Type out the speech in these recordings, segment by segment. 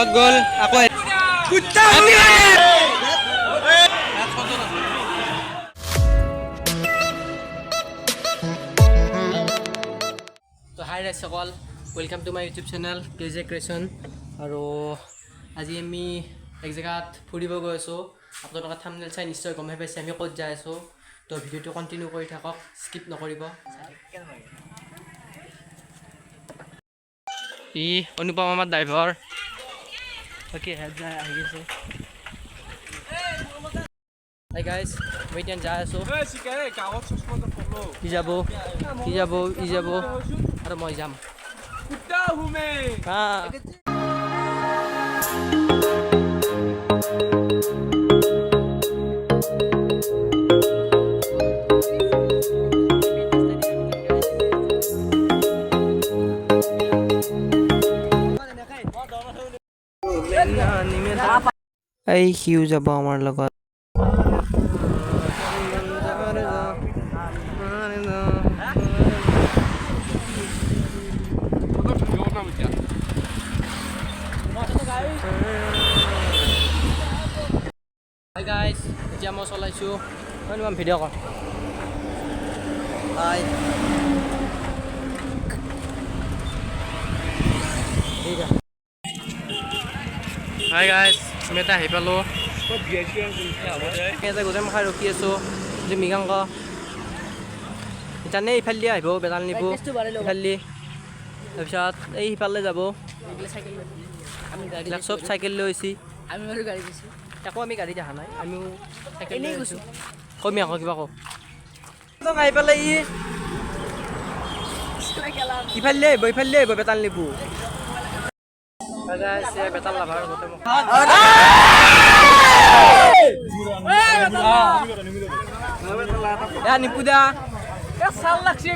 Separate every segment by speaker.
Speaker 1: Out গ'ল আকৌ তো হাই ৰাইজসকল, welcome to my YouTube channel KJ creation. আৰু আজি আমি এক জেগাত ফুৰিব গৈ আছোঁ। আপোনালোকে থাম্বনেইল চাই নিশ্চয় গমেই পাইছে আমি ক'ত যাই আছোঁ। তো ভিডিঅ'টো কণ্টিনিউ কৰি থাকক, স্কিপ নকৰিব। ই অনুপম আমাৰ ড্ৰাইভাৰ বাকী আহি গৈছে। হাই গাইজ, মই এতিয়া যাই আছোঁ। ই যাব আৰু মই যাম। এই সিও যাব আমাৰ লগত। হাই গাইজ, এতিয়া মই চলাইছোঁ ভিডিঅ' কৰ। হাই হাই গাইজ, আমি এটা আহি পালোঁ। গোটেই মখাই ৰখি আছোঁ যে মৃগাংক জানে ইফালে আহিব বেতাল নিব ইফালে, তাৰপিছত এই সিফালে যাব। চব চাইকেল লৈ আহিছে, একো আমি গাড়ী দেখা নাই, আমিও চাইকেল লৈ গৈছোঁ। কমি আকৌ কিবা কওঁ আহি পেলাই ইফালে আহিব বেতাল নিব। বেতাল লাভাৰ নিপুদা চাল লাগছে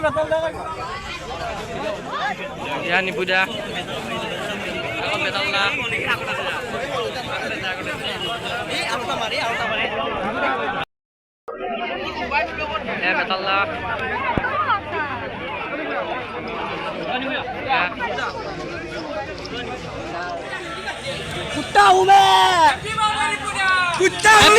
Speaker 1: নিপুদা বেতাল না বেতাল্লা कुत्ता हूँ मैं, कुत्ता हूँ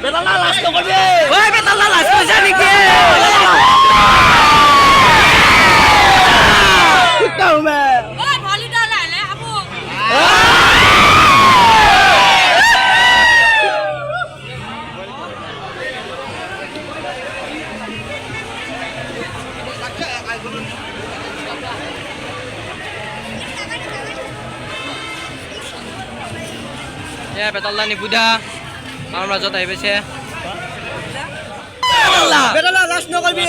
Speaker 1: बेताला लास्ट को कर दे, ओए बेताला लास्ट को जाने के कुत्ता हूँ मैं, ओए भोली डाला है ले अबू বেতাল্লা নিপুদা আমাৰ মাজত আহি পাইছে। বেতাল্লা লাষ্ট নকৰিবি,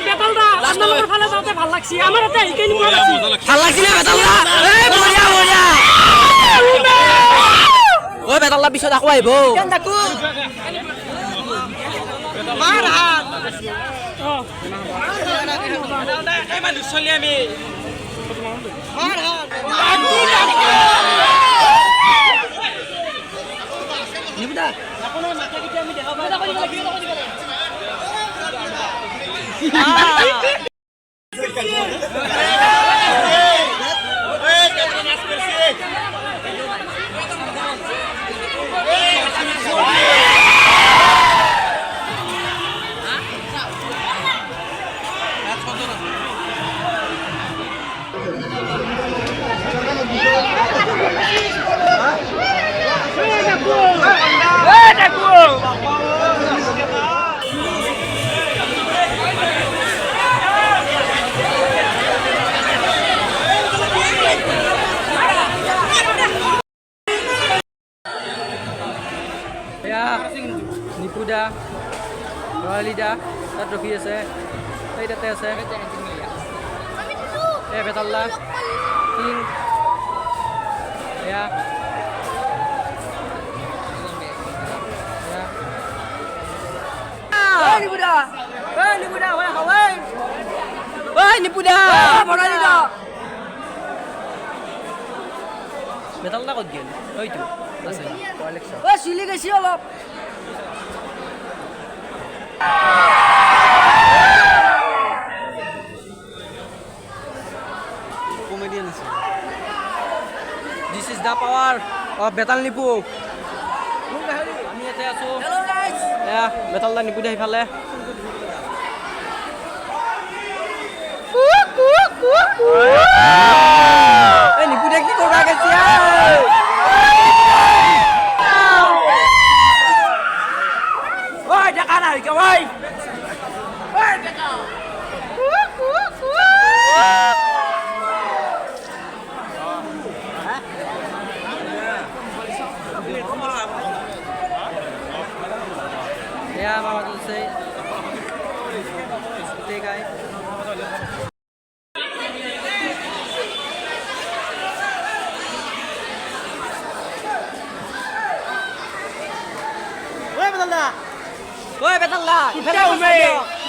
Speaker 1: বেতাল্লা লাষ্ট নম্বৰ ফালে যাওঁতে ভাল লাগছি, আমাৰ এটা হিকে নিব লাগছি, ভাল লাগছিলে বেতাল্লা। এই বঢ়িয়া বঢ়িয়া, ঐ বেতাল্লা পিছত আকৌ আহিব মাৰ হাত এই মানুহ চলি আমি মাৰ হাত নিপুদা আপোনাৰ মাথা কেতিয়া আমি দেখা পাই নিপুদা ৰয়ালিদা তাত ৰখি আছে, এই তাতে আছে এই বেতাল্লা কিং এয়া নিপুদা নিপুদা বেতাল্লা ক'ত গেল? ওইটো আছে চিলি গৈছি অলপ
Speaker 2: Comedian আছে
Speaker 1: This is the power of Betal Nipu. আমি ইয়াতে আছো এয়া বেতাল দা নিপু আহি ফালে এই নিপু দা কি কৰবা গেছি ওই দেখা নাই কে ওই ওই দেখা Yeah, Mama will say. Stay, guys. Oi, Betalla! Oi, Betalla! Hello, mate!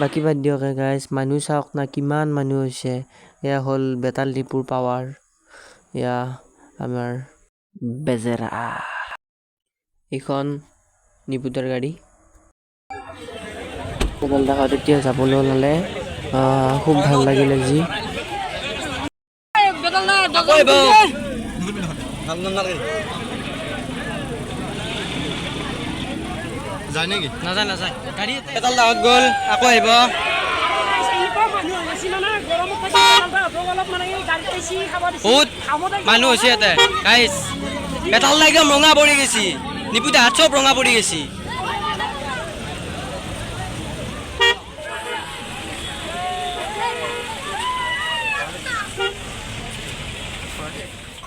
Speaker 1: বাকী বাদ দিয়ক গাইজ মানুহ চাওক না কিমান মানুহ হৈছে এয়া হ'ল বেতাল ডিপুৰ পাৱাৰ এয়া আমাৰ বেজেৰা এইখন নিপুতৰ গাড়ী বেতাল দাহত এতিয়া যাবলৈ ওলালে খুব ভাল লাগিলে যি
Speaker 2: যায় নেকি
Speaker 1: নাযায় নাযায় গাড়ী বেতাল দাহত গ'ল আকৌ আহিব বহুত মানুহ হৈছে ইয়াতে গাইজ বেতাল দা একদম ৰঙা পৰি গেছি নিপুতে হাত চব ৰঙা পৰি গেছি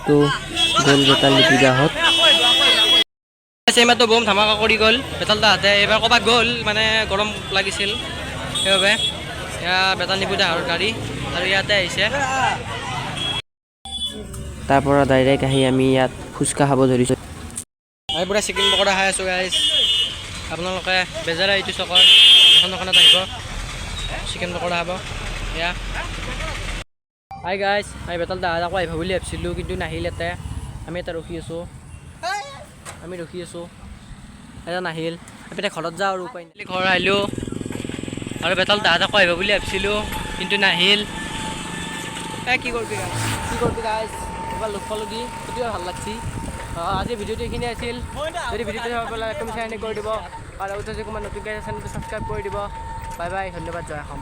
Speaker 1: তো গ'ল বেতাল নিপু দাহত এইমাত্ৰ বম ধামাকা কৰি গ'ল বেতাল দাহঁতে এইবাৰ ক'ৰবাত গ'ল মানে গৰম লাগিছিল সেইবাবে এয়া বেতাল নিপু দাহৰ গাড়ী আৰু ইয়াতে আহিছে তাৰ পৰা ডাইৰেক্ট আহি আমি ইয়াত ফুচকা খাব ধৰিছোঁ আমি পূৰা চিকেন পকৰা খাই আছোঁ গাইজ আপোনালোকে বেজেৰা এইটো চকৰ এখন দোকানত আহিব চিকেন পকৰা খাব এয়া হাই গাইজ আমি বেতাল দাহঁত আকৌ আহিব বুলি ভাবিছিলোঁ কিন্তু নাহিল ইয়াতে আমি এটা ৰখি আছোঁ এটা নাহিল আমি এতিয়া ঘৰত যাওঁ আৰু উপায় নাই ঘৰ আহিলোঁ আৰু বেতাল দাহঁত আকৌ আহিব বুলি ভাবিছিলোঁ কিন্তু নাহিল কি কৰিবি গাইজ এবাৰ লগ পালোঁ দি সেইটোৱে ভাল লাগছি আজি ভিডিঅ'টো এইখিনি আছিল যদি ভিডিঅ'টো চাব পেলাই লাইক কমেণ্ট শ্বেয়াৰ কৰি দিব আৰু যদি কোনোবা নতুনকৈ চেনেলটো ছাবস্ক্ৰাইব কৰি দিব বাই বাই ধন্যবাদ জয় অসম